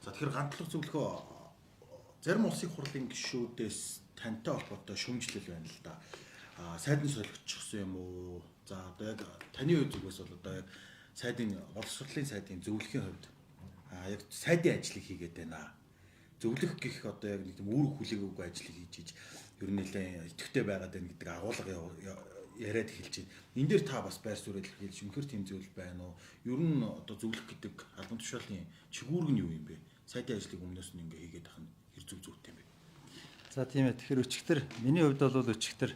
За тэгэхээр гантлах зөвлөхөө зарим улсын хурлын гишүүдээс тантай холбоотой шүүмжлэл байна л да. Сайдны солигдчихсан юм уу? За одоо яг таны үе зүгээс бол одоо яг сайдын боловсролын сайдын зөвлөхийн хувьд яг сайдын ажлыг хийгээд байна. Зөвлөх гэх одоо яг нэг тийм үүрэг хүлээгөөгүй ажлыг хийж ер нь нэлээд идэвхтэй байгаад байна гэдэг агуулга яриад эхэлж байна. Энэ дээр та бас байр суурь илэрхийлж үнэхээр тийм зүйл байна уу? Ер нь одоо зөвлөх гэдэг албан тушаалын чигүүрг нь юу юм бэ? Сайдын ажлыг өмнөөс нь ингээ хийгээд ах нь хэр зүйтэй юм бэ? За тийм ээ. Тэгэхээр өчигдөр миний хувьд бол өчигдөр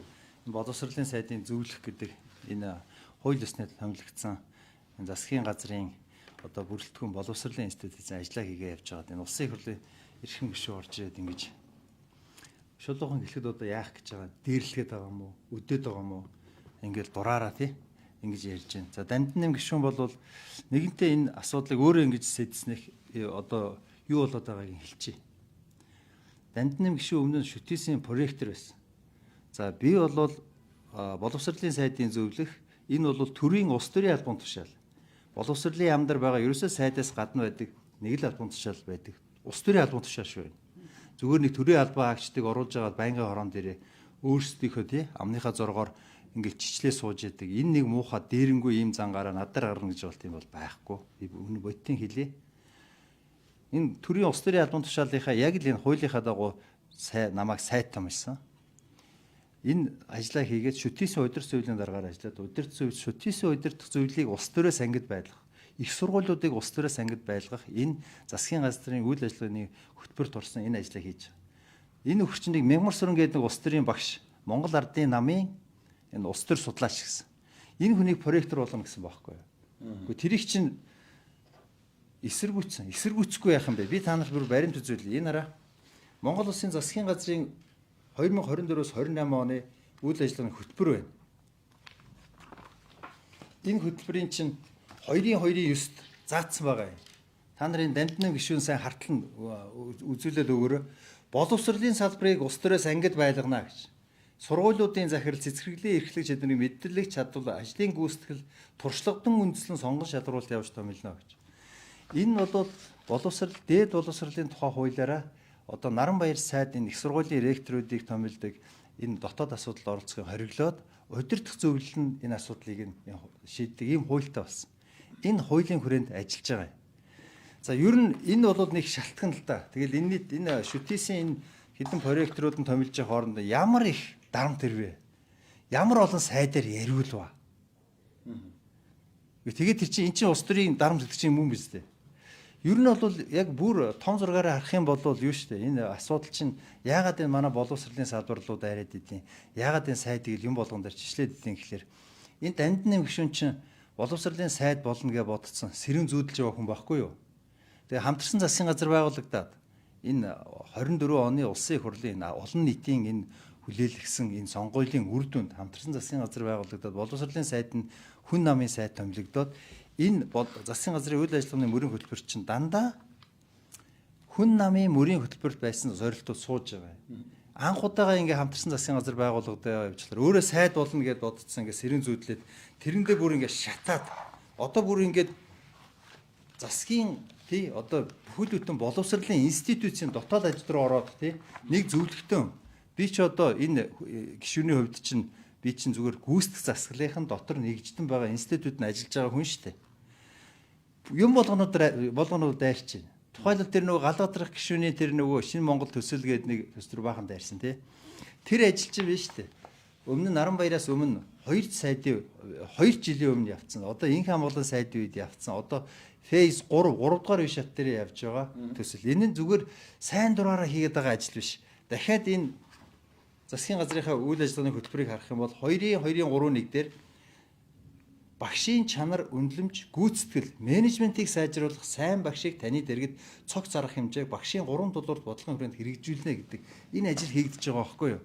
боловсролын сайдын зөвлөх гэдэг энэ хууль ёсны томилогдсон засгийн газрын одоо бүрэлдэхүүн боловсролын институтын ажиллаа хийгээ явж байгаа. Энэ улсын хурлын эрхэм гишүүн орж ирээд ингэж шулуухан гэлэхэд одоо яах гэж байгаа? Дээрлэгээд байгаа юм уу? Өдөөд байгаа юм уу? Ингээл дураараа тий ингэж ярьж байна. За Дандин гишүүн бол нэгэнтээ энэ асуудлыг өөрөө ингэж сэдснэх одоо юу болоод байгааг хэлчихье. Дандин гишүүн өмнө нь шүтээсийн проректор байсан. За би бол боловсролын сайдын зөвлөх энэ бол төрийн улс төрийн албан тушаал. Боловсролын яамдар байгаа ерөөсөө сайдаас гадна байдаг нэг л албан тушаал байдаг. Улс төрийн албан тушаал шүү. Зүгээр нэг төрийн албан агчдыг оруулж байгаа байнгын хорон дээрээ өөрсдийнхөө тий амныхаа зоргоор ингээд чичлээ сууж яадаг. Энэ нэг муухай дээрэнгүй ийм зангаараа надаар гарна гэж болт юм бол байхгүй. Би өнө бодтын хэлье. Энэ төрийн улс төрийн албан тушаалынхаа яг л энэ хуулийнхаа дагуу намайг сайд томилсон. Энэ ажлаа хийгээд шүтээсийн удирдах зөвлөлийн дараагаар ажиллаад шүтээсийн удирдах зөвлөлийг улс төрөөс ангид байлгах, их сургуулиудыг улс төрөөс ангид байлгах энэ засгийн газрын үйл ажиллагааны хөтөлбөрт орсон энэ ажлаа хийж байгаа. Энэ өвчнийг Мягмар сүрэн гэдэг нэг улс төрийн багш Монгол ардын намын энэ улс төр судлаач гэсэн. Энэ хүнийг проректор болгоно гэсэн байхгүй юу? Гэхдээ тэрийг чинь эсэргүүцэхгүй яах юм бэ? Би та нарт бүр баримт үзүүлье. Энэ хараа Монгол улсын засгийн газрын 2024-өөс 28 оны үйл ажиллагааны хөтөлбөр байна. Энэ хөтөлбөрийн чинь 2-2-9-т заагдсан байгаа юм. Та нарын Дандин гишүүн сайн хартлан үзүүлээд өгөөрэй. Боловсролын салбарыг улс төрөөс ангид байлгана гэж. Сургуулиудын захирал, цэцэрлэгийн эрхлэг чадрын мэдлэг чадвар, ажлын гүйцэтгэл, туршлагадан үндэслэн сонгон шалруулалт явуулж томилно гэж. Энэ бол дээд боловсролын тухай хуулиараа одоо Наранбаяр сайдын их сургуулийн ректоруудыг томилдог энэ дотоод асуудалд оролцохыг хориглоод удирдах зөвлөл нь энэ асуудлыг шийддэг ийм хуультай болсон. Энэ хуулийн хүрээнд ажиллаж байгаа юм. За ер нь энэ бол нэг шалтгаан л да. Тэгэл энэ шүтээсийн энэ хэдэн проректорууд нь томилж байгаа хооронд ямар их дарамт ирвэ? Ямар олон сайдаар яриулва? Тэгээд тэр чинь эн чинь улс төрийн дарамт гэдэг чинь юм биз дээ. Ер нь бол яг бүр том зургаараа харах юм бол юу шүү дээ. Энэ асуудал чинь яагаад энэ манай боловсролын салбарлууд арайд идэв? Яагаад энэ сайдыг юм болгон дээр чишлээд идэв гэхээр энэ Дандин гишүүн чинь боловсролын сайд болно гэж бодцсон. Сэрэн зүүдэлж байгаа хүн байхгүй юу? Тэгээ хамтарсан засгийн газар байгуулагдаад энэ 24 оны улсын хурлын олон нийтийн энэ хүлээлгсэн энэ сонгуулийн үр дүнд хамтарсан засгийн газар байгуулагдаад боловсролын сайд нь хүн намын сайд томилогдоод энэ засгийн газрын үйл ажиллагааны мөрийн хөтөлбөр чинь дандаа хүн намын мөрийн хөтөлбөрт байсан зорилтууд сууж байгаа. Анх удаага ингээ хамтарсан засгийн газар байгуулагдаад явжлаар өөрөө сайд болно гэдээ бодцсон ингээ сэрэн зүүдлээд тэрэндээ бүр ингээ шатаад одоо бүр ингээ засгийн тий одоо бүхэл бүтэн боловсролын институцийн дотоод ажил руу ороод тий нэг зөвлөлтөө би ч одоо энэ гишүүний хувьд чинь би чинь зүгээр гүйцэтгэх засаглалын дотор нэгжтэн байгаа институтад ажиллаж байгаа хүн шүү дээ. Юм болгонууд дайрч байна. Тухайлбал тэр нөгөө Галбаатар гишүүний тэр нөгөө Шинэ Монгол төсөл гээд нэг төсвөр баахан дайрсан тий. Тэр ажил чинь биш үү? Өмнө нь Наранбаяраас өмнө 2 жилийн өмнө явцсан. Одоо инх амгалан сайдын үед явцсан. Одоо фейс 3 дугаар үе шат дээр явж байгаа төсөл. Энэ нь зүгээр сайн дураараа хийгээд байгаа ажил биш. Дахиад энэ засгийн газрынхаа үйл ажиллагааны хөтөлбөрийг харах юм бол 2-2-3-1 дээр багшийн чанар, үнэлэмж, гүйцэтгэл, менежментийг сайжруулах, сайн багшийг таны дэргэд цогц зарах хэмжээг багшийн 3 дулуурт бодлогын хүрээнд хэрэгжүүлнэ гэдэг энэ ажил хийгдэж байгаа байхгүй юу?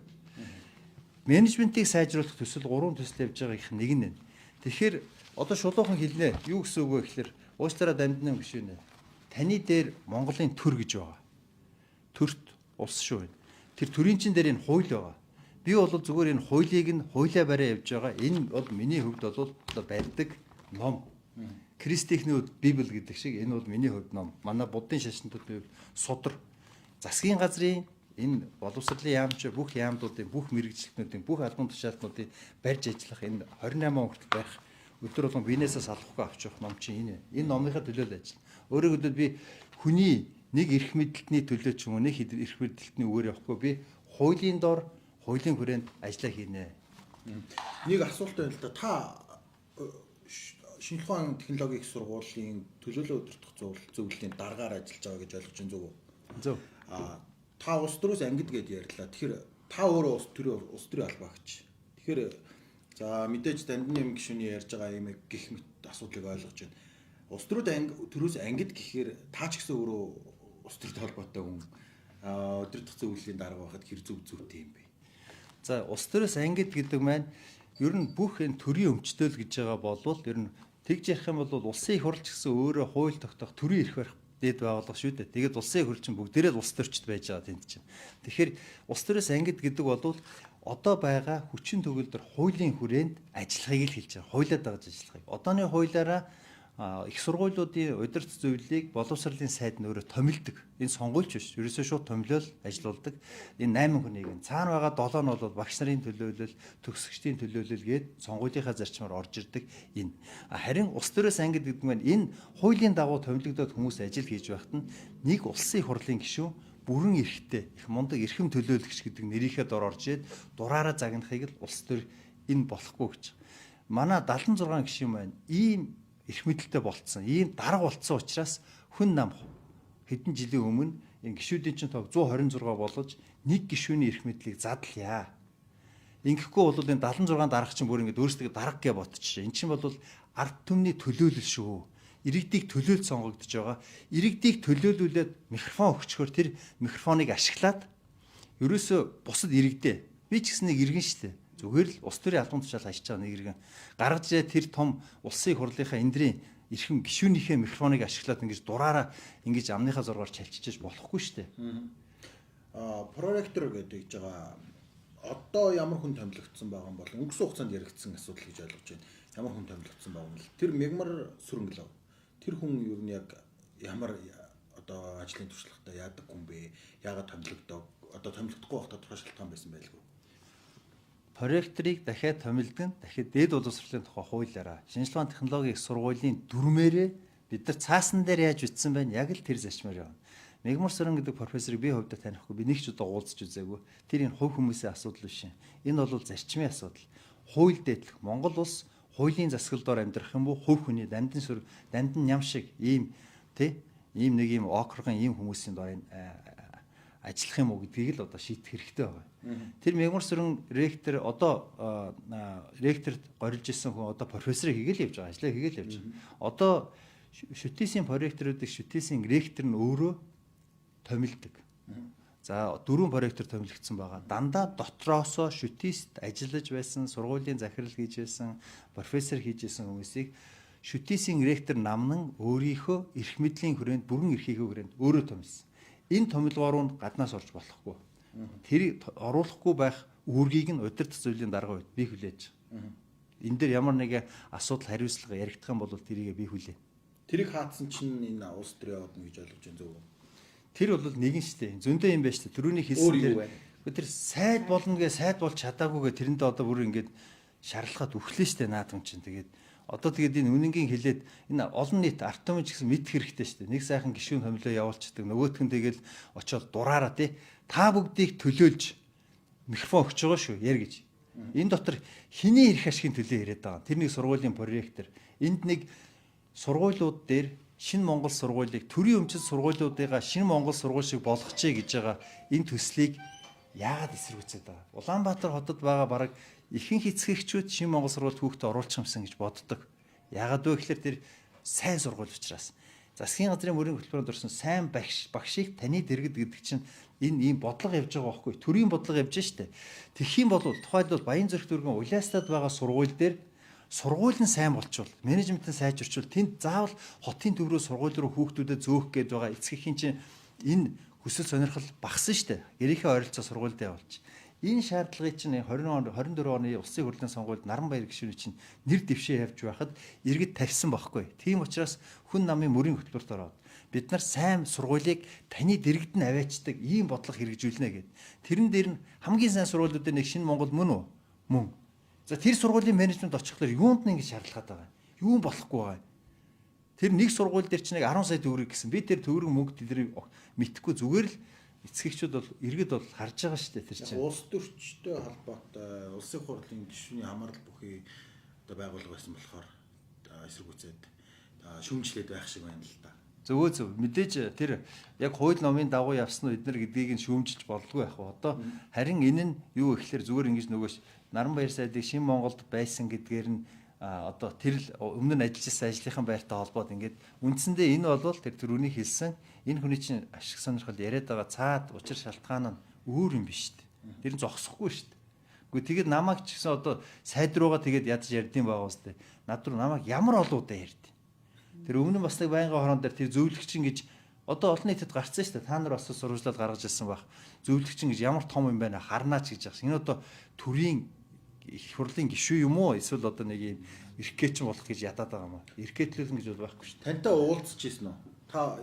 Менежментийг сайжруулах төсөл 3 төсөл явж байгаа их нэг нь. Тэгэхээр одоо шулуухан хэлнэ. Юу гэсэн үг вэ гэхээр уучлаарай Дандин гишүүнэ. Таны дээр Монголын төр гэж байгаа. Төрт улс шүү. Тэр төрийн чин дээр энэ хууль байгаа. Би бол зүгээр энэ хуулийг нь хуулиа бариа явж байгаа. Энэ бол миний хувьд бол барьдаг ном. Христийнхний хувьд Библи гэдэг шиг энэ бол миний хувьд ном. Манай буддын шашнууд би судар засгийн газрын энэ боловсролын яамч бүх яамдуудын бүх мэрэгчлэтнүүдийн бүх албан тушаалтнуудын барьж ажиллах энэ 28 он хүртэл байх өдөр болгон биенээсээ салахгүй авч явах ном чинь энэ. Энэ номныхаа төлөө л ажиллана. Өөрөөр хэлбэл би хүний нэг эрх мэдэлтний төлөө ч юм уу нэг эрх мэдэлтний үгээр явахгүй би хуулийн дор хуулийн хүрээнд ажиллаа хийнэ. Нэг асуулт байна л да. Та шинжлэх ухааны технологийн их сургуулийн төлөөлөл удирдах зөвлөлийн дараагаар ажиллаж байгаа гэж ойлгож байна, зөв үү? Зөв. Та улс төрөөс ангид гэж ярьлаа. Тэгэхээр та өөрөө улс төрийн албаагч. Тэгэхээр за мэдээж Дандин юм гишүүний ярьж байгаа юм гих мэт асуудлыг ойлгож байна. Улс төрөөс ангид гэхээр та ч гэсэн өөрөө улс төртэй холбоотой хүн удирдах зөвлөлийн дарга байхад хэр зүйтэй юм бэ? За улс төрөөс ангид гэдэг маань ер нь бүх энэ төрийн өмчтөл гэж байгаа болвол ер нь тэгж ярих юм бол улсын их хурлч гэсэн өөрөө хууль тогтоох төрийн эрх барих дэд байгууллага шүү дээ. Тэгээд улсын их хурлчин бүгдээрээ л улс төрчд байж байгаа тэнд чинь. Тэгэхээр улс төрөөс ангид гэдэг бол одоо байгаа хүчин төгөлдөр хуулийн хүрээнд ажиллахыг л хэлж байгаа. Хуулиад дагаж ажиллахыг. Одооны хуулиараа их сургуулиудын удирдах зөвлөлийг боловсролын сайд нь өөрөө томилдог. Энэ сонгуульч биш. Ерөөсөө шууд томилол ажилуулдаг. Энэ 8 хүнийг цаана байгаа 7 нь бол багш нарын төлөөлөл, төгсөгчдийн төлөөлөл гээд сонгуулийнхаа зарчмаар орж ирдэг энэ. Харин улс төрөөс ангид гэдэг нь энэ хуулийн дагуу томилогдоод хүмүүс ажил хийж байхад нь нэг улсын их хурлын гишүүн бүрэн эрхтэй, их мундаг эрхэм төлөөлөгч гэдэг нэрийнхээ дор орж ирээд дураараа загнахыг л улс төр энэ болохгүй гэж. Манай 76 гишүүн байна. Ийм эрх мэдэлтэй болцсон. Ийм дарга болцсон учраас хүн нам хэдэн жилийн өмнө энэ гишүүдийн чинь тоо 126 болгож нэг гишүүний эрх мэдлийг задлая. Ингэхгүй бол энэ 76 дарга чинь бүр ингэ өөрсдөө дарга гэж ботчих. Эн чинь бол ард түмний төлөөлөл шүү. Иргэдийг төлөөлж сонгогдож байгаа. Иргэдийг төлөөлүүлээд микрофон өгчхөөр тэр микрофоныг ашиглаад ерөөсөө бусад иргэдээ би ч гэсэн нэг иргэн шүү дээ. Зүгээр л улс төрийн албан тушаал хашиж байгаа нэг иргэн гаргаж ирээ тэр том улсын их хурлынхаа эндрийн эрхэм гишүүнийхээ микрофоныг ашиглаад ингэж дураараа ингэж амныхаа зургаар чалчиж болохгүй шүү дээ. Проректор гэдэг байгаа одоо ямар хүн томилогдсон байгаа юм бол өнгөрсөн хугацаанд яригдсан асуудал гэж ойлгож байна. Ямар хүн томилогдсон байгаа юм бол тэр Мягмар Сүрэнглав тэр хүн юу нь яг ямар одоо ажлын туршлагатай яадаг хүн бэ? Яагаад томилогдоо? Одоо томилогдохгүй байхдаа тодорхой шалтгаан байсан байлгүй. Проректорыг дахиад томилдог нь дахиад дээд боловсролын тухай хуулиараа шинжлэх ухааны технологийн их сургуулийн дүрмээрээ бид нар цаасан дээр яаж бичсэн байна? Яг л тэр зарчмаар явна. Мягмар Сүрэн гэдэг профессорыг би хувьдаа танихгүй. Би нэг ч удаа уулзч үзээгүй. Тэр энэ хувь хүмүүсийн асуудал биш юм. Энэ бол зарчмын асуудал. Хууль дээдлэх Монгол улс хуулийн засаглал дор амьдрах юм бол хувь хүний Дандин ням шиг ийм ийм нэг ийм окрогын ийм хүмүүсийн дор ажиллах юм уу гэдгийг л одоо шийдэх хэрэгтэй байгаа. Тэр Мягмар Сүрэн ректор одоо ректорт горилж исэн хүн одоо профессорыг хийгээл явж байгаа, ажлаа хийгээл явж байгаа. Одоо шүтээсийн проректоруудыг шүтээсийн ректор нь өөрөө томилдог. За дөрвөн проректор томилогдсон байгаа. Дандаа дотроосоо шүтээст ажиллаж байсан, сургуулийн захирал хийж байсан, профессор хийж байсан хүмүүсийг шүтээсийн ректор намнан өөрийнхөө эрх мэдлийн хүрээнд бүрэн эрхийнхээ хүрээнд өөрөө томилсон. Энэ томилгоор нь гаднаас орж болохгүй. Тэр оруулахгүй байх үүргийг нь удирдах зөвлөлийн дарга үед би хүлээж байгаа. Энэ дээр ямар нэг асуудал хариуцлага яригдах юм бол тэрийг би хүлээн. Тэрийг хаацсан чинь энэ улс төр яваад нь гэж ойлгож байна, зөв үү? Тэр бол нэгэн штэ. Зөндөө юм байна штэ. Төрөний хэлсэн тэр сайд болно гэ сайд болж чадаагүйгээ тэрэндээ одоо бүр ингэж шаарлахад үхлээ штэ наадам чинь. Тэгээд одоо тэгээд энэ үнэнгийн хэлээд энэ олон нийт арт түмэн ч гэсэн мэдэх хэрэгтэй штэ. Нэг сайхан гишүүн томилоо явуулчихдаг. Нөгөөх нь тэгэл очиод дураараа та бүгдийг төлөөлж микрофон өгч байгаа шүү яар гэж. Энэ дотор хэний эрх ашигын төлөө яриад байгаа. Тэр нэг сургуулийн проректор. Энд нэг сургуулиуд дээр Шинэ Монгол сургуулийг төрийн өмчит сургуулиудыгаа Шинэ Монгол сургууль шиг болгочихъя гэж байгаа энэ төслийг яагаад эсэргүүцээд байгаа? Улаанбаатар хотод байгаа бараг ихэнх эцэгчүүд Шинэ Монгол сургуульд хүүхдээ оруулах юмсан гэж боддог. Яагаад вэ гэхээр тэр сайн сургууль учраас. Засгийн газрын мөрийн хөтөлбөрөнд орсон сайн багшийг таны дэргэд гэдэг чинь энэ ийм бодлого явж байгаа байхгүй. Төрийн бодлого явж штэ. Тэгэх юм бол тухайлбал Баянзүрх дүүргийн Улаастад байгаа сургууль дээр сургууль нь сайн болчвол менежмент нь сайжирчвал тэнд заавал хотын төв рүү сургууль руу хүүхдүүдэд зөөх гээд байгаа эцгийн чинь энэ хүсэл сонирхол багсан штэ. Гэрийнхээ ойролцоо сургуульд явуулж. Энэ шаардлагыг чинь 24 оны улсын хурлын сонгуульд Наранбаяр гишүүний чинь нэр дэвшээ явж байхад иргэд тавьсан байхгүй. Тийм учраас хүн намын мөрийн хөтөлбөрт ороод бид нар сайн сургуулийг таны дэрэгдэн аваачдаг ийм бодлого хэрэгжүүлнэ гэд. Тэрэн дээр нь хамгийн сайн сургуулиудын нэг шинэ Монгол мөн үү? Мөн. За тэр сургуулийн менежмент очихлоор юунд нь ингэж шаардлагатай байгаа юм? Юун болохгүй байгаа юм? Тэр нэг сургууль дээр чинь нэг 10 сая төгрөг гэсэн. Би тэр төгрөг мөнгө тэднийг мэдхгүй зүгээр л эцэгчүүд бол иргэд бол харж байгаа шүү дээ тэр чинь. Улс төрчтэй холбоотой улсын хурлын гишүүний хамаарал бүхий одоо байгуулга байсан болохоор эсэргүүцээд шүүмжлээд байх шиг байна л да. Зөв мэдээж тэр яг хууль номын дагуу явсан нь эднэр гэдгийг нь шүүмжилж болдгүй байх. Одоо харин энэ нь юу ихлээр зүгээр ингэж нөгөө Наранбаяр сайдыг Шинэ Монголд байсан гэдгээр нь одоо тэр өмнө нь ажиллаж байсан ажлынхан байртай холбоод ингээд үндсэндээ энэ бол тэр түрүүний хэлсэн энэ хүний чинь ашиг сонирхол яриад байгаа цаад учир шалтгаан нь өөр юм биш үү? Тэр нь зогсохгүй шүү дээ. Гэхдээ тэгээд намайг ч гэсэн одоо сайд руугаа тэгээд ядаж ярьдсан байгаа үстэй. Над руу намайг ямар олоудаа ярьд. Тэр өмнө бас нэг байнгын хорон дээр тэр зөвлөгчин гэж одоо олон нийтэд гарцсан шүү дээ. Та нар бас сурвалжлаад гаргаж ирсэн байх. Зөвлөгчин гэж ямар том юм байна харнаач гэж яах. Энэ одоо төрийн их хурлын гишүү юм уу? Эсвэл одоо нэг юм эрхгээчин болох гэж ядаад байгаа юм аа. Эрхгээтлүүлэн гэж бол байхгүй шүү дээ. Тантай уулзч ирсэн үү? Та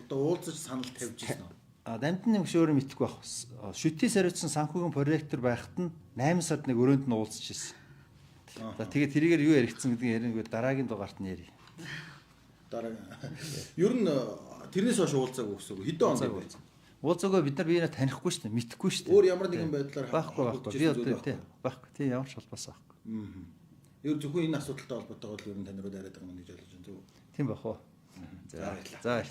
одоо уулзаж санал тавьж ирсэн үү? Дамтны нэг шөөрөө мэдхгүй байх. Шүтээ сариутсан санхүүгийн проректор байхад нь 8 сард нэг өрөөнд нь уулзч ирсэн. За тэгээд тэрийгээр юу яригдсан гэдгийг ярингүй дараагийн дугаарт нь ярив. Дараа. Ер нь тэрнээс хойш уулзаагүй гэсэн үг. Хэдэн он бэ? Уулзаагүй бид нар биенээ танихгүй шүү дээ, мэдхгүй шүү дээ. Өөр ямар нэгэн байдлаар байхгүй. Би одоо тийм байхгүй. Тийм ямар ч холбоос байхгүй. Ер зөвхөн энэ асуудалтай холбоотой бол ер нь тань руу яриад байгаа юм гэж ойлгож байна. Зөв. Тийм байх уу. За баярлалаа.